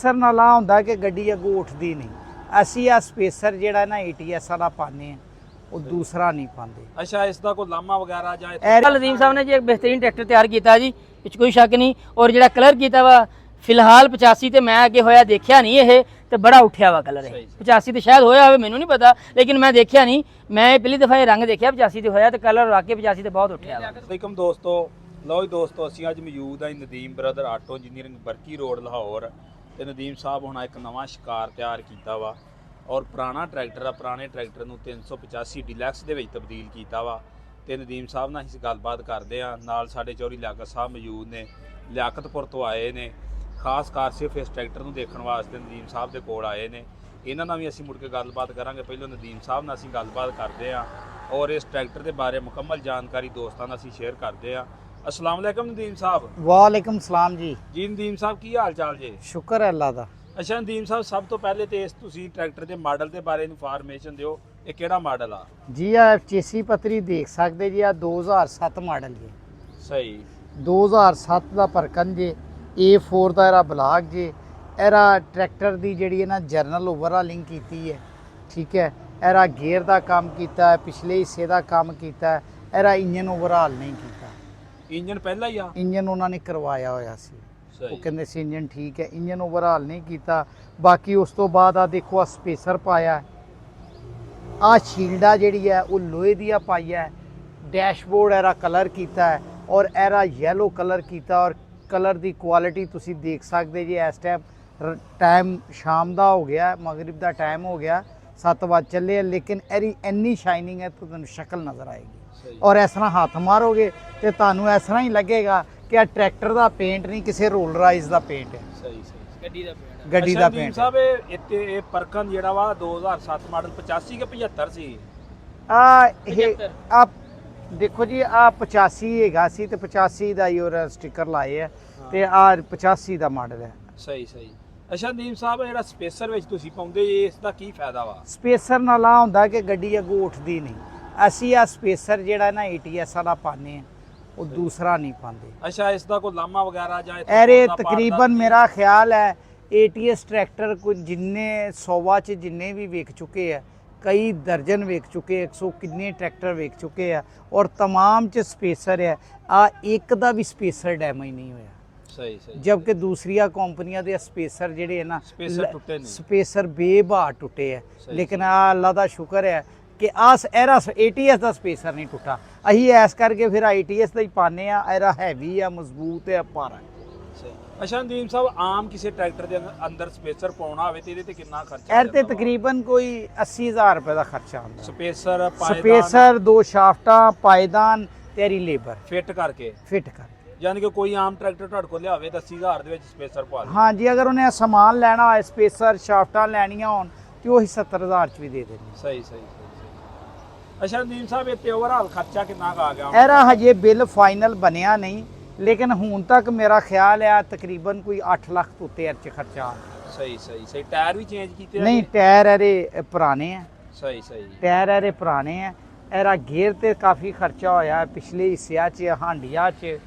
Sir ਨਾਲ ਆ ਹੁੰਦਾ ਕਿ ਗੱਡੀ ਅੱਗੋਂ ਉੱਠਦੀ ਨਹੀਂ। ਅਸੀਂ ਆ ਸਪੇਸਰ ਜਿਹੜਾ ਨਾ ATS ਵਾਲਾ ਪਾਉਂਦੇ ਆ, ਉਹ ਦੂਸਰਾ ਨਹੀਂ ਪਾਉਂਦੇ। ਅੱਛਾ, ਇਸ ਦਾ ਕੋਈ ਲਾਮਾ ਵਗੈਰਾ ਜਾਂ ਲਦੀਮ ਸਾਹਿਬ ਨੇ ਜੀ ਇੱਕ ਬਿਹਤਰੀਨ ਟਰੈਕਟਰ ਤਿਆਰ ਕੀਤਾ ਜੀ, ਵਿੱਚ ਕੋਈ ਸ਼ੱਕ ਨਹੀਂ। ਔਰ ਜਿਹੜਾ ਕਲਰ ਕੀਤਾ ਵਾ ਫਿਲਹਾਲ 85 ਤੇ ਮੈਂ ਅੱਗੇ ਹੋਇਆ ਦੇਖਿਆ ਨਹੀਂ, ਇਹ ਤੇ ਬੜਾ ਉੱਠਿਆ ਵਾ ਕਲਰ। ਇਹ 85 ਤੇ ਸ਼ਾਇਦ ਹੋਇਆ ਹੋਵੇ, ਮੈਨੂੰ ਨਹੀਂ ਪਤਾ, ਲੇਕਿਨ ਮੈਂ ਦੇਖਿਆ ਨਹੀਂ। ਮੈਂ ਪਹਿਲੀ ਦਫਾ ਇਹ ਰੰਗ ਦੇਖਿਆ 85 ਤੇ ਹੋਇਆ, ਤੇ ਕਲਰ ਵਾਕਈ 85 ਤੇ ਬਹੁਤ ਉੱਠਿਆ ਵਾ। ਅਸਲਾਮੁਅਲੈਕੁਮ ਦੋਸਤੋ, ਲਓ ਜੀ ਦੋਸਤੋ, ਅਸੀਂ ਅੱਜ ਮੌਜੂਦ ਹਾਂ Nadeem brother auto engineering Barki road Lahore. ਤੇ ਨਦੀਮ ਸਾਹਿਬ ਹੁਣ ਇੱਕ ਨਵਾਂ ਸ਼ਿਕਾਰ ਤਿਆਰ ਕੀਤਾ ਵਾ ਔਰ ਪੁਰਾਣਾ ਟਰੈਕਟਰ ਆ, ਪੁਰਾਣੇ ਟਰੈਕਟਰ ਨੂੰ 385 ਡੀਲੈਕਸ ਦੇ ਵਿੱਚ ਤਬਦੀਲ ਕੀਤਾ ਵਾ। ਤੇ ਨਦੀਮ ਸਾਹਿਬ ਨਾਲ ਅਸੀਂ ਗੱਲਬਾਤ ਕਰਦੇ ਆ। ਨਾਲ ਸਾਡੇ ਚੌਧਰੀ ਲਿਆਕਤ ਸਾਹਿਬ ਮੌਜੂਦ ਨੇ, ਲਿਆਕਤਪੁਰ ਤੋਂ ਆਏ ਨੇ, ਖਾਸ ਕਰ ਸਿਰਫ ਇਸ ਟਰੈਕਟਰ ਨੂੰ ਦੇਖਣ ਵਾਸਤੇ ਨਦੀਮ ਸਾਹਿਬ ਦੇ ਕੋਲ ਆਏ ਨੇ। ਇਹਨਾਂ ਨਾਲ ਵੀ ਅਸੀਂ ਮੁੜ ਕੇ ਗੱਲਬਾਤ ਕਰਾਂਗੇ। ਪਹਿਲਾਂ ਨਦੀਮ ਸਾਹਿਬ ਨਾਲ ਅਸੀਂ ਗੱਲਬਾਤ ਕਰਦੇ ਆ ਔਰ ਇਸ ਟਰੈਕਟਰ ਦੇ ਬਾਰੇ ਮੁਕੰਮਲ ਜਾਣਕਾਰੀ ਦੋਸਤਾਂ ਨਾਲ ਅਸੀਂ ਸ਼ੇਅਰ ਕਰਦੇ ਆ। अस्सलाम वालेकुम नदीम साहब। वालेकुम सलाम जी। जी नदीम साहब की हाल चाल जी? शुक्र है अल्लाह दा। अच्छा नदीम साहब, सब तो पहले तो इस तुसी ट्रैक्टर के मॉडल के बारे इन्फॉर्मेशन दिओ, ये केड़ा मॉडल आ? जी आ चेसी पतरी देख सकते जी, आ 2007 मॉडल जी। सही। 2007 ਦਾ परकन जे, A4 ਦਾ ਇਹਦਾ ਬਲਾਕ ਜੇ। ਇਹਦਾ ਟਰੈਕਟਰ ਦੀ ਜਿਹੜੀ ਹੈ ਨਾ ਜਰਨਲ ਓਵਰਹਾਲਿੰਗ ਕੀਤੀ ਹੈ, ਠੀਕ ਹੈ। ਇਹਦਾ ਗੇਅਰ ਦਾ ਕੰਮ ਕੀਤਾ ਹੈ, ਪਿਛਲੇ ਹਿੱਸੇ ਦਾ ਕੰਮ ਕੀਤਾ ਹੈ। ਇਹਦਾ ਇੰਜਨ ਓਵਰਹਾਲ ਨਹੀਂ ਕੀਤਾ। इंजन पहला ही आ? ਇੰਜਨ ਉਹਨਾਂ ਨੇ ਕਰਵਾਇਆ ਹੋਇਆ ਸੀ। सही। ਉਹ ਕਹਿੰਦੇ ਸੀ ਇੰਜਨ ਠੀਕ ਹੈ, ਇੰਜਨ ਓਵਰਹਾਲ ਨਹੀਂ ਕੀਤਾ। ਬਾਕੀ ਉਸ ਤੋਂ ਬਾਅਦ ਆ ਦੇਖੋ, ਆ ਸਪੇਸਰ ਪਾਇਆ, ਆ ਸ਼ੀਲਡਾ ਜਿਹੜੀ ਹੈ ਉਹ ਲੋਹੇ ਦੀ ਪਾਈ ਹੈ। ਡੈਸ਼ਬੋਰਡ ਇਹਦਾ ਕਲਰ ਕੀਤਾ ਹੈ ਔਰ ਇਹਦਾ ਯੈਲੋ ਕਲਰ ਕੀਤਾ। ਔਰ ਕਲਰ ਦੀ ਕੁਆਲਿਟੀ ਤੁਸੀਂ ਦੇਖ ਸਕਦੇ ਜੀ। ਇਸ ਟਾਈਮ ਸ਼ਾਮ ਦਾ ਹੋ ਗਿਆ, ਮਗਰਿਬ ਦਾ ਟਾਈਮ ਹੋ ਗਿਆ, 7 ਵਜੇ ਚੱਲੇ, ਲੇਕਿਨ ਇਹਦੀ ਇੰਨੀ ਸ਼ਾਈਨਿੰਗ ਹੈ ਤਾਂ ਤੁਹਾਨੂੰ ਸ਼ਕਲ ਨਜ਼ਰ ਆਏਗੀ। ਔਰ ਇਸ ਤਰ੍ਹਾਂ ਹੱਥ ਮਾਰੋਗੇ ਤੇ ਤੁਹਾਨੂੰ ਇਸ ਤਰ੍ਹਾਂ ਹੀ ਲੱਗੇਗਾ ਕਿ ਆ ਟਰੈਕਟਰ ਦਾ ਪੇਂਟ ਨਹੀਂ, ਕਿਸੇ ਰੋਲ ਰਾਈਜ਼ ਦਾ ਪੇਂਟ ਹੈ। ਸਹੀ ਸਹੀ। ਗੱਡੀ ਦਾ ਪੇਂਟ। ਗੱਡੀ ਦਾ ਪੇਂਟ ਸਾਹਿਬ ਇਹ ਪਰਕਨ ਜਿਹੜਾ ਵਾ 2007 ਮਾਡਲ 85 ਕਿ 75 ਸੀ? ਆ ਦੇਖੋ ਜੀ, ਆ 85 ਹੈਗਾ ਸੀ ਤੇ 85 ਦਾ ਹੀ ਉਹ ਸਟicker ਲਾਏ ਆ ਤੇ ਆ 85 ਦਾ ਮਾਡਲ ਹੈ। ਸਹੀ ਸਹੀ। ਅੱਛਾ ਨਦੀਮ ਸਾਹਿਬ, ਜਿਹੜਾ ਸਪੇਸਰ ਵਿੱਚ ਤੁਸੀਂ ਪਾਉਂਦੇ ਜੇ, ਇਸ ਦਾ ਕੀ ਫਾਇਦਾ ਵਾ? ਸਪੇਸਰ ਨਾਲ ਆ ਹੁੰਦਾ ਕਿ ਗੱਡੀ ਅੱਗੋਂ ਉੱਠਦੀ ਨਹੀਂ। ਅਸੀਂ ਆ ਸਪੇਸਰ ਜਿਹੜਾ ਨਾ ATS ਵਾਲਾ ਪਾਉਂਦੇ ਆ, ਉਹ ਦੂਸਰਾ ਨਹੀਂ ਪਾਉਂਦੇ। ਅੱਛਾ, ਇਸ ਦਾ ਕੋਈ ਲਾਮਾ ਵਗੈਰਾ ਜਾਂ ਐਰੇ ਤਕਰੀਬਨ ਮੇਰਾ ਖਿਆਲ ਹੈ ATS ਟਰੈਕਟਰ ਕੋਈ ਜਿੰਨੇ 100 ਚ ਜਿੰਨੇ ਵੀ ਵੇਖ ਚੁੱਕੇ ਆ, ਕਈ ਦਰਜਨ ਵੇਖ ਚੁੱਕੇ, 100 ਕਿੰਨੇ ਟਰੈਕਟਰ ਵੇਖ ਚੁੱਕੇ ਆ ਔਰ ਤਮਾਮ ਚ ਸਪੇਸਰ ਹੈ। ਆ ਇੱਕ ਦਾ ਵੀ ਸਪੇਸਰ ਡੈਮੇਜ ਨਹੀਂ ਹੋਇਆ। ਸਹੀ ਸਹੀ। ਜਦਕਿ ਦੂਸਰੀਆਂ ਕੰਪਨੀਆਂ ਦੇ ਸਪੇਸਰ ਜਿਹੜੇ ਹੈ ਨਾ, ਸਪੇਸਰ ਟੁੱਟੇ ਨੇ, ਸਪੇਸਰ ਬੇਬਹਾ ਟੁੱਟੇ ਆ। ਲੇਕਿਨ ਆ ਅੱਲਾ ਦਾ ਸ਼ੁਕਰ ਹੈ ਕਿ ਇਹਦਾ ATS ਦਾ ਸਪੇਸਰ ਨਹੀਂ ਟੁੱਟਾ। ਅਸੀਂ ਐਸ ਕਰਕੇ ਫਿਰ ATS ਦਾ ਹੀ ਪਾਉਂਦੇ ਆ। ਇਹਦਾ ਹੈਵੀ ਆ, ਮਜ਼ਬੂਤ ਹੈ, ਭਾਰਾ ਹੈ। ਅੱਛਾ ਨਦੀਮ ਸਾਹਿਬ, ਆਮ ਕਿਸੇ ਟਰੈਕਟਰ ਦੇ ਅੰਦਰ ਸਪੇਸਰ ਪਾਉਣਾ ਹੋਵੇ ਤੇ ਇਹਦੇ ਤੇ ਕਿੰਨਾ ਖਰਚਾ? ਇਹਦੇ ਤੇ ਤਕਰੀਬਨ ਕੋਈ 80,000 ਰੁਪਏ ਦਾ ਖਰਚਾ ਆਉਂਦਾ। ਸਪੇਸਰ, ਪਾਇਦਾਨ, ਸਪੇਸਰ, 2 ਸ਼ਾਫਟਾਂ, ਪਾਇਦਾਨ, ਤੇਰੀ ਲੇਬਰ ਫਿੱਟ ਕਰਕੇ। ਯਾਨੀ ਕਿ ਕੋਈ ਆਮ ਟਰੈਕਟਰ ਤੁਹਾਡੇ ਕੋਲ ਲਿਆਵੇ 80,000 ਦੇ ਵਿੱਚ ਸਪੇਸਰ ਪਾ ਦੇ। ਹਾਂ ਜੀ, ਅਗਰ ਉਹਨੇ ਇਹ ਸਮਾਨ ਲੈਣਾ ਹੋਏ, ਸਪੇਸਰ, ਸ਼ਾਫਟਾਂ ਲੈਣੀਆਂ ਹੋਣ ਤੇ ਉਹੀ 70,000 ਚ ਵੀ ਦੇ ਦੇਣੀ। ਸਹੀ ਸਹੀ। ਅੱਛਾ ਨਦੀਮ ਸਾਹਿਬ, ਇਹ ਤੇ ਓਵਰਆਲ ਖਰਚਾ ਕਿੰਨਾ ਆ ਗਿਆ? ਇਹਦਾ ਹਜੇ ਬਿੱਲ ਫਾਈਨਲ ਬਣਿਆ ਨਹੀਂ, ਲੇਕਿਨ ਹੁਣ ਤੱਕ ਮੇਰਾ ਖਿਆਲ ਹੈ ਤਕਰੀਬਨ ਕੋਈ 8 ਲੱਖ ਤੋਂ ਉੱਤੇ ਚ ਖਰਚਾ। ਸਹੀ ਸਹੀ ਸਹੀ। ਟਾਇਰ ਵੀ ਚੇਂਜ ਕੀਤੇ? ਨਹੀਂ, ਟਾਇਰ ਇਹਦੇ ਪੁਰਾਣੇ ਆ। ਸਹੀ ਸਹੀ। ਟਾਇਰ ਇਹਦੇ ਪੁਰਾਣੇ ਆ। ਇਹਦਾ ਗੇਅਰ ਤੇ ਕਾਫੀ ਖਰਚਾ ਹੋਇਆ, ਪਿਛਲੇ ਹਿੱਸਿਆਂ 'ਚ, ਹਾਂਡੀਆਂ 'ਚ,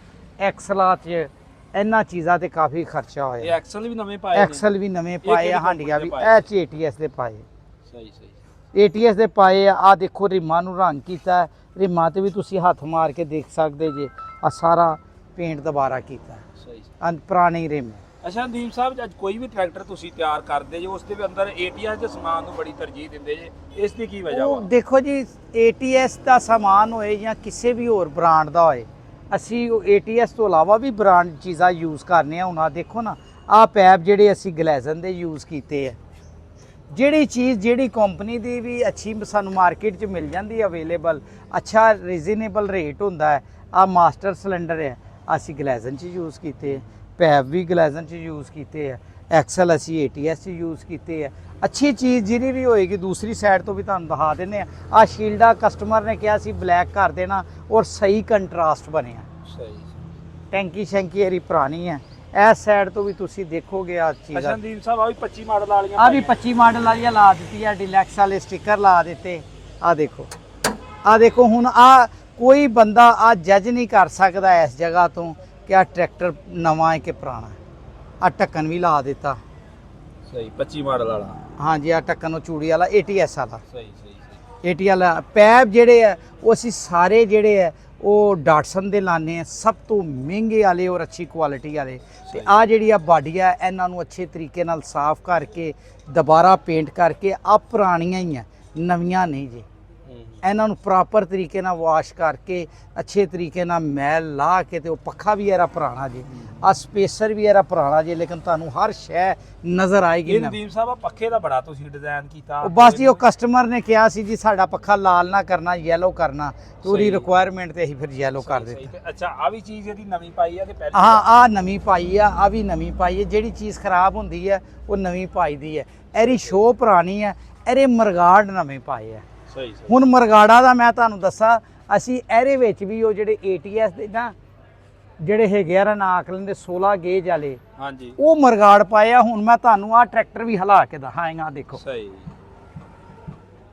ਐਕਸਲਾਂ 'ਚ, ਇਹਨਾਂ ਚੀਜ਼ਾਂ ਤੇ ਕਾਫੀ ਖਰਚਾ ਹੋਇਆ। ਇਹ ਐਕਸਲ ਵੀ ਨਵੇਂ ਪਾਏ ਨੇ? ਐਕਸਲ ਵੀ ਨਵੇਂ ਪਾਏ ਆ, ਹਾਂਡੀਆਂ ਵੀ ਇਹ 'ਚ ATS ਦੇ ਪਾਏ। ਸਹੀ ਸਹੀ। ATS ਦੇ ਪਾਏ ਆ। ਦੇਖੋ ਰਿਮਾਂ ਨੂੰ ਰੰਗ ਕੀਤਾ, ਰਿਮਾਂ ਤੇ ਵੀ ਤੁਸੀਂ ਹੱਥ ਮਾਰ ਕੇ ਦੇਖ ਸਕਦੇ ਜੇ, ਆ ਸਾਰਾ ਪੇਂਟ ਦੁਬਾਰਾ ਕੀਤਾ। ਸਹੀ। ਪੁਰਾਣੇ ਰਿਮ। ਅੱਛਾ ਨਦੀਮ ਸਾਹਿਬ, ਅੱਜ ਕੋਈ ਵੀ ਟਰੈਕਟਰ ਤੁਸੀਂ ਤਿਆਰ ਕਰਦੇ ਜੇ, ਉਸ ਦੇ ਵੀ ਅੰਦਰ ATS ਦੇ ਸਮਾਨ ਨੂੰ ਬੜੀ ਤਰਜੀਹ ਦਿੰਦੇ ਜੇ, ਇਸ ਦੀ ਕੀ ਵਜ੍ਹਾ ਵਾ? ਦੇਖੋ ਜੀ, ATS ਦਾ ਸਮਾਨ ਹੋਏ ਜਾਂ ਕਿਸੇ ਵੀ ਹੋਰ ਬ੍ਰਾਂਡ ਦਾ ਹੋਏ, ਅਸੀਂ ਉਹ ATS ਤੋਂ ਇਲਾਵਾ ਵੀ ਬ੍ਰਾਂਡ ਚੀਜ਼ਾਂ ਯੂਜ਼ ਕਰਨੇ ਆ। ਹੁਣ ਆ ਦੇਖੋ ਨਾ, ਆ ਪੈਪ ਜਿਹੜੇ ਅਸੀਂ ਗਲੈਜ਼ਨ ਦੇ ਯੂਜ਼ ਕੀਤੇ ਆ। ਜਿਹੜੀ ਚੀਜ਼ ਜਿਹੜੀ ਕੰਪਨੀ ਦੀ ਵੀ ਅੱਛੀ ਸਾਨੂੰ ਮਾਰਕੀਟ 'ਚ ਮਿਲ ਜਾਂਦੀ ਹੈ ਅਵੇਲੇਬਲ, ਅੱਛਾ ਰੀਜ਼ਨੇਬਲ ਰੇਟ ਹੁੰਦਾ ਹੈ। ਆ ਮਾਸਟਰ ਸਿਲੰਡਰ ਹੈ, ਅਸੀਂ ਗਲੈਜ਼ਨ 'ਚ ਯੂਜ਼ ਕੀਤੇ, ਪੈਪ ਵੀ ਗਲੈਜ਼ਨ 'ਚ ਯੂਜ਼ ਕੀਤੇ ਆ, ਐਕਸਲ ਅਸੀਂ ATS 'ਚ ਯੂਜ਼ ਕੀਤੇ ਆ। ਅੱਛੀ ਚੀਜ਼ ਜਿਹੜੀ ਵੀ ਹੋਏਗੀ ਦੂਸਰੀ ਸਾਈਡ ਤੋਂ ਵੀ ਤੁਹਾਨੂੰ ਦਿਖਾ ਦਿੰਦੇ ਆ। ਆ ਸ਼ੀਲਡਾ ਕਸਟਮਰ ਨੇ ਕਿਹਾ ਸੀ ਬਲੈਕ ਕਰ ਦੇਣਾ ਔਰ ਸਹੀ ਕੰਟਰਾਸਟ ਬਣਿਆ। ਸਹੀ। ਟੈਂਕੀ ਸ਼ੈਂਕੀ ਇਹਦੀ ਪੁਰਾਣੀ ਹੈ। ਇਸ ਸਾਈਡ ਤੋਂ ਵੀ ਤੁਸੀਂ ਦੇਖੋਗੇ ਆ ਚੀਜ਼। ਅੱਛਾ ਨਦੀਮ ਸਾਹਿਬ, ਆ ਵੀ 25 ਮਾਡਲ ਵਾਲੀਆਂ? ਆ ਵੀ 25 ਮਾਡਲ ਵਾਲੀਆਂ ਲਾ ਦਿੱਤੀ ਆ, ਡੀਲੈਕਸ ਵਾਲੇ ਸਟicker ਲਾ ਦਿੱਤੇ। ਆ ਦੇਖੋ, ਆ ਦੇਖੋ। ਹੁਣ ਆ ਕੋਈ ਬੰਦਾ ਆ ਜੱਜ ਨਹੀਂ ਕਰ ਸਕਦਾ ਇਸ ਜਗ੍ਹਾ ਤੋਂ ਕਿ ਆ ਟਰੈਕਟਰ ਨਵਾਂ ਹੈ ਕਿ ਪੁਰਾਣਾ। ਆ ਢੱਕਣ ਵੀ ਲਾ ਦਿੱਤਾ, ਸਹੀ 25 ਮਾਡਲ ਵਾਲਾ। ਹਾਂਜੀ ਆ ਟੱਕਣ ਚੂੜੀ ਵਾਲਾ ATS ਵਾਲਾ। ਸਹੀ ਸਹੀ ATS ਵਾਲਾ ਪੈਪ ਜਿਹੜੇ ਆ ਉਹ ਅਸੀਂ ਸਾਰੇ ਜਿਹੜੇ ਆ ਉਹ ਡਾਟਸਨ ਦੇ ਲਾਣੇ ਆ, ਸਭ ਤੋਂ ਮਹਿੰਗੇ ਵਾਲੇ ਔਰ ਅੱਛੀ ਕੁਆਲਿਟੀ ਵਾਲੇ। ਤੇ ਆ ਜਿਹੜੀ ਆ ਬਾਡੀ ਆ ਇਹਨਾਂ ਨੂੰ ਅੱਛੇ ਤਰੀਕੇ ਨਾਲ ਸਾਫ਼ ਕਰਕੇ ਦੁਬਾਰਾ ਪੇਂਟ ਕਰਕੇ ਆ ਪੁਰਾਣੀਆਂ ਹੀ ਆ, ਨਵੀਆਂ ਨਹੀਂ ਜੀ। ਇਹਨਾਂ ਨੂੰ ਪ੍ਰੋਪਰ ਤਰੀਕੇ ਨਾਲ ਵਾਸ਼ ਕਰਕੇ ਅੱਛੇ ਤਰੀਕੇ ਨਾਲ ਮੈਲ ਲਾ ਕੇ ਤੇ ਉਹ ਪੱਖਾ ਵੀ ਇਹਦਾ ਪੁਰਾਣਾ ਜੀ, ਆ ਸਪੇਸਰ ਵੀ ਇਹਦਾ ਪੁਰਾਣਾ ਜੀ, ਲੇਕਿਨ ਤੁਹਾਨੂੰ ਹਰ ਸ਼ੈ ਨਜ਼ਰ ਆਏਗੀ। ਨਦੀਮ ਸਾਹਿਬ ਆ ਪੱਖੇ ਦਾ ਬੜਾ ਤੁਸੀਂ ਡਿਜ਼ਾਈਨ ਕੀਤਾ। ਉਹ ਬਸ ਜੀ ਉਹ ਕਸਟਮਰ ਨੇ ਕਿਹਾ ਸੀ ਜੀ ਸਾਡਾ ਪੱਖਾ ਲਾਲ ਨਾ ਕਰਨਾ, ਯੈਲੋ ਕਰਨਾ, ਤੇ ਉਹਦੀ ਰਿਕੁਆਇਰਮੈਂਟ ਤੇ ਅਸੀਂ ਫਿਰ ਯੈਲੋ ਕਰ ਦਿੱਤਾ। ਅੱਛਾ ਆ ਵੀ ਚੀਜ਼ ਇਹਦੀ ਨਵੀਂ ਪਾਈ ਆ ਕਿ ਪਹਿਲੀ? ਹਾਂ ਆ ਨਵੀਂ ਪਾਈ ਆ ਵੀ ਨਵੀਂ ਪਾਈ ਹੈ। ਜਿਹੜੀ ਚੀਜ਼ ਖਰਾਬ ਹੁੰਦੀ ਹੈ ਉਹ ਨਵੀਂ ਪਾਈ ਦੀ ਹੈ। ਇਹਦੀ ਸ਼ੋਅ ਪੁਰਾਣੀ ਹੈ, ਇਹਦੇ ਮਰਗਾੜ ਨਵੇਂ ਪਾਏ ਆ। ਸਹੀ ਹੁਣ ਮਰਗਾੜਾ ਦਾ ਮੈਂ ਤੁਹਾਨੂੰ ਦੱਸਾਂ, ਅਸੀਂ ਇਹਦੇ ਵਿੱਚ ਵੀ ਉਹ ਜਿਹੜੇ ATS ਦੇ ਨਾ ਜਿਹੜੇ ਹੈਗੇ ਆ ਨਾਕਲਨ ਦੇ 16 ਗੇਜ ਵਾਲੇ, ਹਾਂਜੀ ਉਹ ਮਰਗਾੜ ਪਾਏ ਆ। ਹੁਣ ਮੈਂ ਤੁਹਾਨੂੰ ਆ ਟਰੈਕਟਰ ਵੀ ਹਿਲਾ ਕੇ ਦਿਖਾਏਗਾ, ਦੇਖੋ ਸਹੀ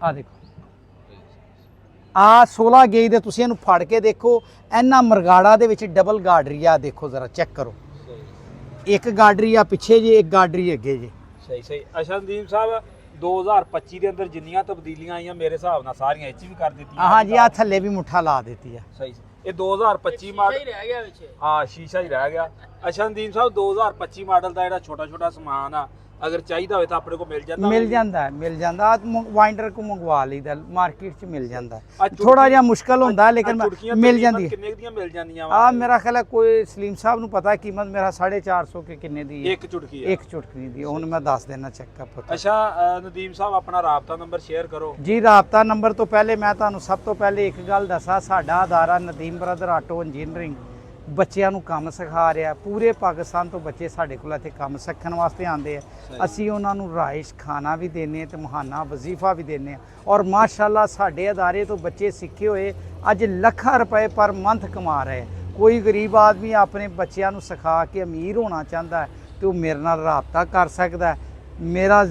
ਆ ਦੇਖੋ ਆ 16 ਗੇਜ ਦੇ, ਤੁਸੀਂ ਇਹਨੂੰ ਫੜ ਕੇ ਦੇਖੋ। ਇਹਨਾਂ ਮਰਗਾੜਾ ਦੇ ਵਿੱਚ ਡਬਲ ਗਾਡਰੀ ਆ, ਦੇਖੋ ਜ਼ਰਾ ਚੈੱਕ ਕਰੋ। ਇੱਕ ਗਾਡਰੀ ਆ ਪਿੱਛੇ ਜੇ, ਇੱਕ ਗਾਡਰੀ ਅੱਗੇ ਜੇ। ਸਹੀ ਸਹੀ। ਅੱਛਾ ਨਦੀਮ ਸਾਹਿਬ 2025 ਦੇ ਅੰਦਰ ਜਿੰਨੀਆਂ ਤਬਦੀਲੀਆਂ ਆਈਆਂ ਮੇਰੇ ਹਿਸਾਬ ਨਾਲ ਸਾਰੀਆਂ ਇਹ 'ਚ ਵੀ ਕਰ ਦਿੱਤੀਆਂ। ਹਾਂਜੀ ਆ ਥੱਲੇ ਵੀ ਮੁੱਠਾ ਲਾ ਦਿੱਤੀ ਆ। ਸਹੀ। ਇਹ 2025 ਮਾਡਲ ਹੀ ਰਹਿ ਗਿਆ ਵਿੱਚ। ਹਾਂ ਸ਼ੀਸ਼ਾ ਹੀ ਰਹਿ ਗਿਆ। ਅੱਛਾ ਨਦੀਮ ਸਾਹਿਬ 2025 ਮਾਡਲ ਦਾ ਜਿਹੜਾ ਛੋਟਾ ਛੋਟਾ ਸਮਾਨ ਆ ਅਗਰ ਚਾਹੀਦਾ ਹੋਵੇ ਤਾਂ ਆਪਣੇ ਕੋਲ ਮਿਲ ਜਾਂਦਾ? ਮਿਲ ਜਾਂਦਾ ਵਾਈਂਡਰ ਕੋ ਮੰਗਵਾ ਲਈਦਾ, ਮਾਰਕੀਟ 'ਚ ਮਿਲ ਜਾਂਦਾ। ਥੋੜਾ ਜਿਹਾ ਮੁਸ਼ਕਲ ਹੁੰਦਾ ਲੇਕਿਨ ਮਿਲ ਜਾਂਦੀ ਹੈ। ਕਿੰਨੇ ਦੀਆਂ ਮਿਲ ਜਾਂਦੀਆਂ? ਆ ਮੇਰਾ ਖਿਆਲ ਹੈ ਕੋਈ ਸਲੀਮ ਸਾਹਿਬ ਨੂੰ ਪਤਾ ਕੀਮਤ ਮੇਰਾ 450 ਕੇ ਕਿੰਨੇ ਦੀ ਹੈ? ਇੱਕ ਚੁਟਕੀ ਹੈ। ਇੱਕ ਚੁਟਕੀ ਦੀ, ਹੁਣ ਮੈਂ ਦੱਸ ਦੇਣਾ ਚੈੱਕ ਕਰ। ਅੱਛਾ ਨਦੀਮ ਸਾਹਿਬ ਆਪਣਾ ਰਾਬਤਾ ਨੰਬਰ ਸ਼ੇਅਰ ਕਰੋ ਜੀ। ਰਾਬਤਾ ਨੰਬਰ ਤੋਂ ਪਹਿਲੇ ਮੈਂ ਤੁਹਾਨੂੰ ਸਭ ਤੋਂ ਪਹਿਲੇ ਇੱਕ ਗੱਲ ਦੱਸਾਂ, ਸਾਡਾ ਅਦਾਰਾ ਨਦੀਮ ਬ੍ਰਦਰ ਆਟੋ ਇੰਜੀਨੀਅਰਿੰਗ ਬੱਚਿਆਂ ਨੂੰ ਕੰਮ ਸਿਖਾ ਰਿਹਾ। ਪੂਰੇ ਪਾਕਿਸਤਾਨ ਤੋਂ ਬੱਚੇ ਸਾਡੇ ਕੋਲ ਇੱਥੇ ਕੰਮ ਸਿੱਖਣ ਵਾਸਤੇ ਆਉਂਦੇ ਆ। ਅਸੀਂ ਉਹਨਾਂ ਨੂੰ ਰਾਇਸ਼ ਖਾਣਾ ਵੀ ਦਿੰਦੇ ਤੇ ਮਹਾਨਾ ਵਜ਼ੀਫਾ ਵੀ ਦਿੰਦੇ ਆ। ਔਰ ਮਾਸ਼ਾਅੱਲਾ ਸਾਡੇ ਅਦਾਰੇ ਤੋਂ ਬੱਚੇ ਸਿੱਖੇ ਹੋਏ ਅੱਜ ਲੱਖਾਂ ਰੁਪਏ ਪਰ ਮੰਥ ਕਮਾ ਰਹੇ। ਕੋਈ ਗਰੀਬ ਆਦਮੀ ਆਪਣੇ ਬੱਚਿਆਂ ਨੂੰ ਸਿਖਾ ਕੇ ਅਮੀਰ ਹੋਣਾ ਚਾਹੁੰਦਾ ਹੈ ਤੇ ਉਹ ਮੇਰੇ ਨਾਲ ਰਾਬਤਾ ਕਰ ਸਕਦਾ। ਮੇਰਾ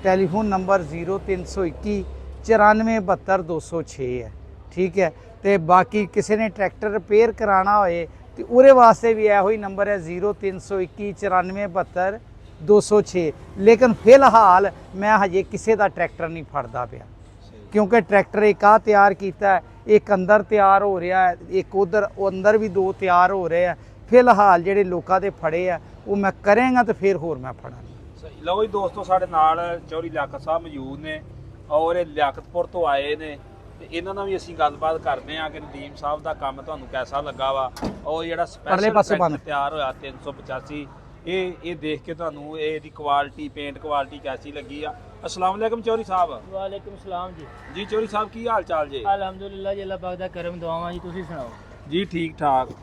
ਟੈਲੀਫੋਨ ਨੰਬਰ 0321 94 72 206 ਹੈ, ਠੀਕ ਹੈ। ਤੇ ਬਾਕੀ ਕਿਸੇ ਨੇ ਟਰੈਕਟਰ ਰਿਪੇਅਰ ਕਰਾਉਣਾ ਹੋਏ ਤੇ ਉਹਦੇ ਵਾਸਤੇ ਵੀ ਇਹੋ ਹੀ ਨੰਬਰ ਹੈ 0321 94 72 206। ਲੇਕਿਨ ਫਿਲਹਾਲ ਮੈਂ ਹਜੇ ਕਿਸੇ ਦਾ ਟਰੈਕਟਰ ਨਹੀਂ ਫੜਦਾ ਪਿਆ, ਕਿਉਂਕਿ ਟਰੈਕਟਰ ਇੱਕ ਆ ਤਿਆਰ ਕੀਤਾ, ਇੱਕ ਅੰਦਰ ਤਿਆਰ ਹੋ ਰਿਹਾ ਹੈ, ਇੱਕ ਉਧਰ ਉਹ ਅੰਦਰ ਵੀ ਦੋ ਤਿਆਰ ਹੋ ਰਹੇ ਆ। ਫਿਲਹਾਲ ਜਿਹੜੇ ਲੋਕਾਂ ਦੇ ਫੜੇ ਆ ਉਹ ਮੈਂ ਕਰਾਂਗਾ ਤੇ ਫਿਰ ਹੋਰ ਮੈਂ ਫੜਾਂਗਾ। ਲਓ ਜੀ ਦੋਸਤੋ ਸਾਡੇ ਨਾਲ ਚੌਧਰੀ ਲਿਆਕਤ ਸਾਹਿਬ ਮੌਜੂਦ ਨੇ ਔਰ ਇਹ ਲਿਆਕਤਪੁਰ ਤੋਂ ਆਏ ਨੇ ਤੇ ਇਹਨਾਂ ਨਾਲ ਵੀ ਅਸੀਂ ਗੱਲਬਾਤ ਕਰਦੇ ਹਾਂ ਕਿ ਨਦੀਮ ਸਾਹਿਬ ਦਾ ਕੰਮ ਤੁਹਾਨੂੰ ਕਿਹਦਾ ਲੱਗਾ ਵਾ। ਔਰ ਜਿਹੜਾ ਸਪੈਸ਼ਲ ਤਿਆਰ ਹੋਇਆ 385 ਇਹ ਦੇਖ ਕੇ ਤੁਹਾਨੂੰ ਇਹਦੀ ਕੁਆਲਿਟੀ ਪੇਂਟ ਕੁਆਲਿਟੀ ਕੈਸੀ ਲੱਗੀ ਆ। अस्सलाम वालेकुम चौधरी साहब। वालेकुम सलाम जी। जी चौधरी साहब की हाल चाल जी? अल्हम्दुलिल्लाह जी, अल्लाह पाक दा करम दुआवां जी, तुसी सुनाओ जी? ठीक ठाक।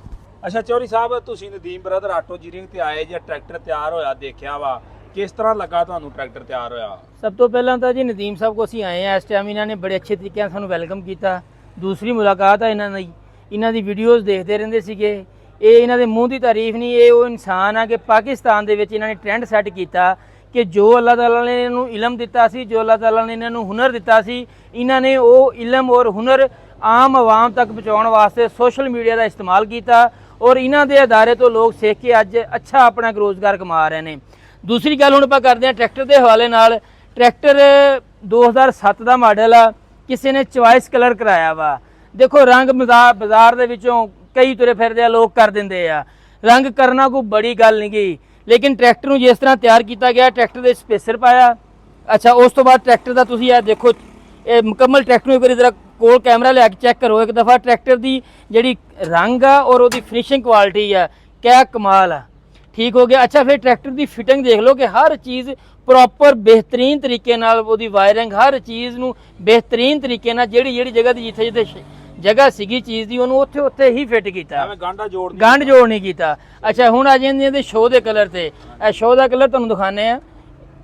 अच्छा चौधरी साहब ਤੁਸੀਂ ਨਦੀਮ ਬ੍ਰਦਰ ਆਟੋ ਇੰਜੀਨੀਅਰਿੰਗ ਤੇ ਆਏ ਜੇ ਟਰੈਕਟਰ ਤਿਆਰ ਹੋਇਆ ਦੇਖਿਆ ਵਾ, ਕਿਸ ਤਰ੍ਹਾਂ ਲੱਗਾ ਤੁਹਾਨੂੰ ਟਰੈਕਟਰ ਤਿਆਰ ਹੋਇਆ? ਸਭ ਤੋਂ ਪਹਿਲਾਂ ਤਾਂ ਜੀ ਨਦੀਮ ਸਾਹਿਬ ਕੋ ਅਸੀਂ ਆਏ ਆ, ਇਸ ਟਾਈਮ ਇਹਨਾਂ ਨੇ ਬੜੇ ਅੱਛੇ ਤਰੀਕੇ ਨਾਲ ਸਾਨੂੰ ਵੈਲਕਮ ਕੀਤਾ। ਦੂਸਰੀ ਮੁਲਾਕਾਤ ਆ ਇਹਨਾਂ ਦੀ, ਇਹਨਾਂ ਦੀ ਵੀਡੀਓਜ਼ ਦੇਖਦੇ ਰਹਿੰਦੇ ਸੀਗੇ। ਇਹ ਇਹਨਾਂ ਦੇ ਮੂੰਹ ਦੀ ਤਾਰੀਫ ਨਹੀਂ, ਇਹ ਉਹ ਇਨਸਾਨ ਆ ਕਿ ਪਾਕਿਸਤਾਨ ਦੇ ਵਿੱਚ ਇਹਨਾਂ ਨੇ ਟ੍ਰੈਂਡ ਸੈੱਟ ਕੀਤਾ ਕਿ ਜੋ ਅੱਲਾਹ ਤਾਲਾ ਨੇ ਇਹਨਾਂ ਨੂੰ ਇਲਮ ਦਿੱਤਾ ਸੀ, ਜੋ ਅੱਲਾਹ ਤਾਲਾ ਨੇ ਇਹਨਾਂ ਨੂੰ ਹੁਨਰ ਦਿੱਤਾ ਸੀ, ਇਹਨਾਂ ਨੇ ਉਹ ਇਲਮ ਔਰ ਹੁਨਰ ਆਮ ਆਵਾਮ ਤੱਕ ਪਹੁੰਚਾਉਣ ਵਾਸਤੇ ਸੋਸ਼ਲ ਮੀਡੀਆ ਦਾ ਇਸਤੇਮਾਲ ਕੀਤਾ ਔਰ ਇਹਨਾਂ ਦੇ ਅਦਾਰੇ ਤੋਂ ਲੋਕ ਸਿੱਖ ਕੇ ਅੱਜ ਅੱਛਾ ਆਪਣਾ ਰੋਜ਼ਗਾਰ ਕਮਾ ਰਹੇ ਨੇ। ਦੂਸਰੀ ਗੱਲ ਹੁਣ ਆਪਾਂ ਕਰਦੇ ਹਾਂ ਟਰੈਕਟਰ ਦੇ ਹਵਾਲੇ ਨਾਲ। ਟਰੈਕਟਰ 2007 ਦਾ ਮਾਡਲ ਆ, ਕਿਸੇ ਨੇ ਚੁਆਇਸ ਕਲਰ ਕਰਾਇਆ ਵਾ। ਦੇਖੋ ਰੰਗ ਬਾਜ਼ਾਰ ਦੇ ਵਿੱਚੋਂ ਕਈ ਤੁਰੇ ਫਿਰਦੇ ਆ, ਲੋਕ ਕਰ ਦਿੰਦੇ ਆ। ਰੰਗ ਕਰਨਾ ਕੋਈ ਬੜੀ ਗੱਲ ਨਹੀਂ ਗਈ, ਲੇਕਿਨ ਟਰੈਕਟਰ ਨੂੰ ਜਿਸ ਤਰ੍ਹਾਂ ਤਿਆਰ ਕੀਤਾ ਗਿਆ, ਟਰੈਕਟਰ ਦੇ ਸਪੇਸਰ ਪਾਇਆ। ਅੱਛਾ ਉਸ ਤੋਂ ਬਾਅਦ ਟਰੈਕਟਰ ਦਾ ਤੁਸੀਂ ਇਹ ਦੇਖੋ, ਇਹ ਮੁਕੰਮਲ ਟਰੈਕਟਰ ਨੂੰ ਇੱਕ ਵਾਰੀ ਜ਼ਰਾ ਕੋਲ ਕੈਮਰਾ ਲਿਆ ਕੇ ਚੈੱਕ ਕਰੋ ਇੱਕ ਦਫਾ। ਟਰੈਕਟਰ ਦੀ ਜਿਹੜੀ ਰੰਗ ਆ ਔਰ ਉਹਦੀ ਫਿਨਿਸ਼ਿੰਗ ਕੁਆਲਿਟੀ ਆ, ਕਿਆ ਕਮਾਲ ਆ। ਠੀਕ ਹੋ ਗਿਆ। ਅੱਛਾ ਫਿਰ ਟਰੈਕਟਰ ਦੀ ਫਿਟਿੰਗ ਦੇਖ ਲਓ ਕਿ ਹਰ ਚੀਜ਼ ਪ੍ਰੋਪਰ ਬਿਹਤਰੀਨ ਤਰੀਕੇ ਨਾਲ, ਉਹਦੀ ਵਾਇਰਿੰਗ ਹਰ ਚੀਜ਼ ਨੂੰ ਬਿਹਤਰੀਨ ਤਰੀਕੇ ਨਾਲ ਜਿਹੜੀ ਜਗ੍ਹਾ ਦੀ ਜਿੱਥੇ ਜਗ੍ਹਾ ਸੀਗੀ ਚੀਜ਼ ਦੀ ਉਹਨੂੰ ਉੱਥੇ ਹੀ ਫਿੱਟ ਕੀਤਾ, ਗੰਢ ਜੋੜ ਨਹੀਂ ਕੀਤਾ। ਅੱਛਾ ਹੁਣ ਆ ਜਾਂਦੀਆਂ ਦੇ ਸ਼ੋਅ ਦੇ ਕਲਰ ਤੇ। ਇਹ ਸ਼ੋਅ ਦਾ ਕਲਰ ਤੁਹਾਨੂੰ ਦਿਖਾਣੇ ਆ।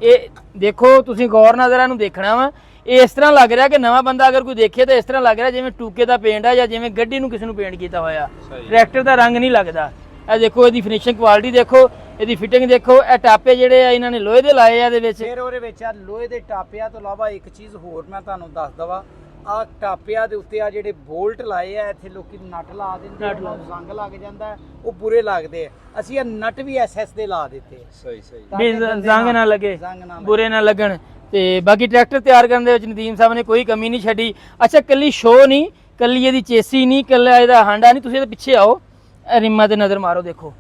ਇਹ ਦੇਖੋ ਤੁਸੀਂ ਗੌਰ ਨਾਲ ਇਹਨੂੰ ਦੇਖਣਾ ਵਾ। ਇਹ ਇਸ ਤਰ੍ਹਾਂ ਲੱਗ ਰਿਹਾ ਕਿ ਨਵਾਂ ਬੰਦਾ ਅਗਰ ਕੋਈ ਦੇਖੇ ਤਾਂ ਇਸ ਤਰ੍ਹਾਂ ਲੱਗ ਰਿਹਾ ਜਿਵੇਂ ਟੂਕੇ ਦਾ ਪੇਂਟ ਆ ਜਾਂ ਜਿਵੇਂ ਗੱਡੀ ਨੂੰ ਕਿਸੇ ਨੂੰ ਪੇਂਟ ਕੀਤਾ ਹੋਇਆ। ਟਰੈਕਟਰ ਦਾ ਰੰਗ ਨਹੀਂ ਲੱਗਦਾ। ਇਹ ਦੇਖੋ ਇਹਦੀ ਫਿਨਿਸ਼ਿੰਗ ਕੁਆਲਿਟੀ ਦੇਖੋ, ਇਹਦੀ ਫਿਟਿੰਗ ਦੇਖੋ। ਇਹ ਟਾਪੇ ਜਿਹੜੇ ਆ ਇਹਨਾਂ ਨੇ ਲੋਹੇ ਦੇ ਲਾਏ ਆ ਇਹਦੇ ਵਿੱਚ। ਫਿਰ ਉਹਦੇ ਵਿੱਚ ਆ ਲੋਹੇ ਦੇ ਟਾਪਿਆਂ ਤੋਂ ਇਲਾਵਾ ਇੱਕ ਚੀਜ਼ ਹੋਰ ਮੈਂ ਤੁਹਾਨੂੰ ਦੱਸ ਦਵਾਂ, ਆ ਟਾਪਿਆਂ ਦੇ ਉੱਤੇ ਆ ਜਿਹੜੇ ਬੋਲਟ ਲਾਏ ਆ ਇੱਥੇ ਲੋਕੀ ਨਟ ਲਾ ਦਿੰਦੇ, ਉਹਨਾਂ ਨੂੰ ਜ਼ੰਗ ਲੱਗ ਜਾਂਦਾ ਹੈ, ਉਹ ਬੁਰੇ ਲੱਗਦੇ ਆ। ਅਸੀਂ ਇਹ ਨਟ ਵੀ ਐਸਐਸ ਦੇ ਲਾ ਦਿੱਤੇ ਸਹੀ ਸਹੀ ਤਾਂ ਵੀ ਕਿ ਗੰਦੇ ਜ਼ੰਗ ਨਾ ਲੱਗੇ, ਜ਼ੰਗ ਨਾ ਬੁਰੇ ਨਾ ਲੱਗਣ। ਤੇ ਬਾਕੀ ਟਰੈਕਟਰ ਤਿਆਰ ਕਰਨ ਦੇ ਵਿੱਚ ਨਦੀਮ ਸਾਹਿਬ ਨੇ ਕੋਈ ਕਮੀ ਨਹੀਂ ਛੱਡੀ। ਅੱਛਾ ਕੱਲੀ ਸ਼ੋਅ ਨਹੀਂ, ਕੱਲੀ ਇਹਦੀ ਚੇਸੀ ਨਹੀਂ, ਕੱਲਾ ਇਹਦਾ ਹਾਂਡਾ ਨਹੀਂ, ਤੁਸੀਂ ਇਹਦੇ ਪਿੱਛੇ ਆਓ, ਇਹ ਰਿਮਾਂ ਤੇ ਨਜ਼ਰ ਮਾਰੋ, ਦੇਖੋ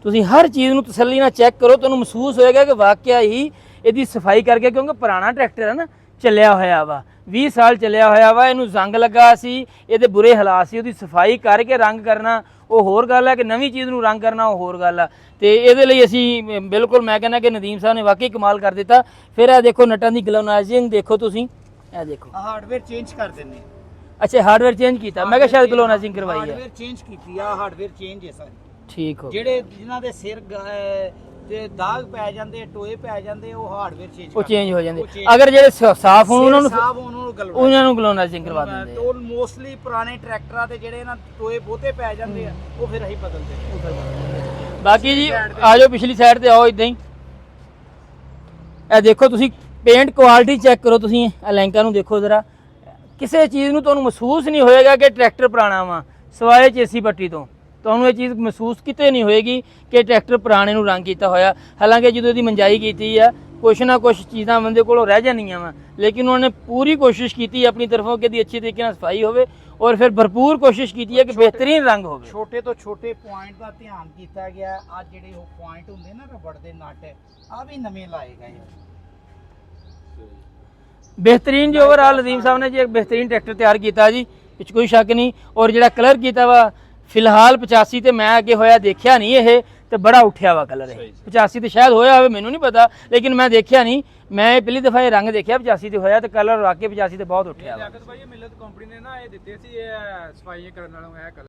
ਤੁਸੀਂ ਹਰ ਚੀਜ਼ ਨੂੰ ਤਸੱਲੀ ਨਾਲ ਚੈੱਕ ਕਰੋ, ਤੁਹਾਨੂੰ ਮਹਿਸੂਸ ਹੋਏਗਾ ਕਿ ਵਾਕਿਆ ਹੀ ਇਹਦੀ ਸਫਾਈ ਕਰਕੇ, ਕਿਉਂਕਿ ਪੁਰਾਣਾ ਟਰੈਕਟਰ ਹੈ ਨਾ, ਚੱਲਿਆ ਹੋਇਆ ਵਾ, 20 ਸਾਲ ਚੱਲਿਆ ਹੋਇਆ ਵਾ, ਇਹਨੂੰ ਜ਼ੰਗ ਲੱਗਾ ਸੀ, ਇਹਦੇ ਬੁਰੇ ਹਾਲਾਤ ਸੀ, ਉਹਦੀ ਸਫਾਈ ਕਰਕੇ ਰੰਗ ਕਰਨਾ ਉਹ ਹੋਰ ਗੱਲ ਹੈ, ਕਿ ਨਵੀਂ ਚੀਜ਼ ਨੂੰ ਰੰਗ ਕਰਨਾ ਉਹ ਹੋਰ ਗੱਲ ਆ। ਤੇ ਇਹਦੇ ਲਈ ਅਸੀਂ ਬਿਲਕੁਲ ਮੈਂ ਕਹਿੰਦਾ ਕਿ ਨਦੀਮ ਸਾਹਿਬ ਨੇ ਵਾਕਈ ਕਮਾਲ ਕਰ ਦਿੱਤਾ। ਫਿਰ ਇਹ ਦੇਖੋ ਨਟਾਂ ਦੀ ਗਲੋਨਾਈਜ਼ਿੰਗ ਦੇਖੋ ਤੁਸੀਂ, ਇਹ ਦੇਖੋ ਹਾਰਡਵੇਅਰ ਚੇਂਜ ਕਰ ਦਿੰਦੇ ਆ। ਅੱਛਾ ਹਾਰਡਵੇਅਰ ਚੇਂਜ ਕੀਤਾ, ਮੈਂ ਕਿਹਾ ਸ਼ਾਇਦ ਗਲੋਨਾਈਜ਼ਿੰਗ ਕਰਵਾਈ ਹੈ। ਹਾਰਡਵੇਅਰ ਚੇਂਜ ਕੀਤੀ ਆ, ਹਾਰਡਵੇਅਰ ਚੇਂਜ ਹੈ ਸਾਰੀ। ਠੀਕ ਹੋ ਗਿਆ। ਜਿਹੜੇ ਜਿਨ੍ਹਾਂ ਦੇ ਸਿਰ ਤੇ ਦਾਗ ਪੈ ਜਾਂਦੇ, ਟੋਏ ਪੈ ਜਾਂਦੇ, ਉਹ ਹਾਰਡਵੇਅਰ ਚੇਂਜ ਉਹ ਚੇਂਜ ਹੋ ਜਾਂਦੇ। ਅਗਰ ਜਿਹੜੇ ਸਾਫ਼ ਹੋਣ ਉਹਨਾਂ ਨੂੰ ਗਲੋਨਾਈਜ਼ਿੰਗ ਕਰਵਾ ਦਿੰਦੇ ਆ। ਉਹ ਮੋਸਟਲੀ ਪੁਰਾਣੇ ਟਰੈਕਟਰਾਂ ਤੇ ਜਿਹੜੇ ਨਾ ਟੋਏ ਬਹੁਤੇ ਪੈ ਜਾਂਦੇ ਆ, ਉਹ ਫਿਰ ਅਸੀਂ ਬਦਲਦੇ। ਬਾਕੀ ਜੀ ਆ ਜਾਓ ਪਿਛਲੀ ਸਾਈਡ ਤੇ ਆਓ, ਇਦਾਂ ਹੀ ਇਹ ਦੇਖੋ ਤੁਸੀਂ ਪੇਂਟ ਕੁਆਲਿਟੀ ਚੈੱਕ ਕਰੋ, ਤੁਸੀਂ ਇਹ ਲੈਂਕਾਂ ਨੂੰ ਦੇਖੋ ਜ਼ਰਾ, ਕਿਸੇ ਚੀਜ਼ ਨੂੰ ਤੁਹਾਨੂੰ ਮਹਿਸੂਸ ਨਹੀਂ ਹੋਏਗਾ ਕਿ ਟਰੈਕਟਰ ਪੁਰਾਣਾ ਵਾ, ਸਵਾਏ ਚੇਸੀ ਪੱਟੀ ਤੋਂ ਤੁਹਾਨੂੰ ਇਹ ਚੀਜ਼ ਮਹਿਸੂਸ ਕਿਤੇ ਨਹੀਂ ਹੋਏਗੀ ਕਿ ਟਰੈਕਟਰ ਪੁਰਾਣੇ ਨੂੰ ਰੰਗ ਕੀਤਾ ਹੋਇਆ। ਹਾਲਾਂਕਿ ਜਦੋਂ ਇਹਦੀ ਮੰਜਾਈ ਕੀਤੀ ਆ, ਕੁਛ ਨਾ ਕੁਛ ਚੀਜ਼ਾਂ ਬੰਦੇ ਕੋਲੋਂ ਰਹਿ ਜਾਂਦੀਆਂ ਵਾ, ਲੇਕਿਨ ਉਹਨਾਂ ਨੇ ਪੂਰੀ ਕੋਸ਼ਿਸ਼ ਕੀਤੀ ਆਪਣੀ ਤਰਫੋਂ ਕਿ ਇਹਦੀ ਅੱਛੀ ਤਰੀਕੇ ਨਾਲ ਸਫਾਈ ਹੋਵੇ, ਔਰ ਫਿਰ ਭਰਪੂਰ ਕੋਸ਼ਿਸ਼ ਕੀਤੀ ਹੈ ਕਿ ਬਿਹਤਰੀਨ ਰੰਗ ਹੋਵੇ। ਛੋਟੇ ਤੋਂ ਛੋਟੇ ਪੁਆਇੰਟ ਦਾ ਧਿਆਨ ਕੀਤਾ ਗਿਆ। ਆ ਜਿਹੜੇ ਉਹ ਪੁਆਇੰਟ ਹੁੰਦੇ ਨਾ ਰਬੜ ਦੇ ਨਟ, ਆ ਵੀ ਨਵੇਂ ਲਾਏ ਗਏ ਆ। ਬਿਹਤਰੀਨ ਜੀ ਓਵਰਆਲ ਨਦੀਮ ਸਾਹਿਬ ਨੇ ਜੀ ਇੱਕ ਬਿਹਤਰੀਨ ਟਰੈਕਟਰ ਤਿਆਰ ਕੀਤਾ ਜੀ, ਵਿੱਚ ਕੋਈ ਸ਼ੱਕ ਨਹੀਂ। ਔਰ ਜਿਹੜਾ ਕਲਰ ਕੀਤਾ ਵਾ ਫਿਲਹਾਲ 85 ਤੇ ਮੈਂ ਅੱਗੇ ਹੋਇਆ ਦੇਖਿਆ ਨਹੀਂ, ਇਹ ਤੇ ਬੜਾ ਉੱਠਿਆ ਵਾ ਕਲਰ। ਇਹ 85 ਤੇ ਸ਼ਾਇਦ ਹੋਇਆ ਹੋਵੇ, ਮੈਨੂੰ ਨਹੀਂ ਪਤਾ, ਲੇਕਿਨ ਮੈਂ ਦੇਖਿਆ ਨਹੀਂ। ਮੈਂ ਪਹਿਲੀ ਦਫਾ ਇਹ ਰੰਗ ਦੇਖਿਆ 85 ਤੇ ਹੋਇਆ, ਤੇ ਕਲਰ ਵਾਕਈ 85 ਤੇ ਬਹੁਤ ਉੱਠਿਆ ਵਾ। ਭਾਈ ਇਹ ਮਿਲਤ ਕੰਪਨੀ ਨੇ ਨਾ ਇਹ ਦਿੱਤੇ ਸੀ, ਇਹ ਸਫਾਈਆਂ ਕਰਨ ਵਾਲੋਂ ਹੈ ਕਲਰ।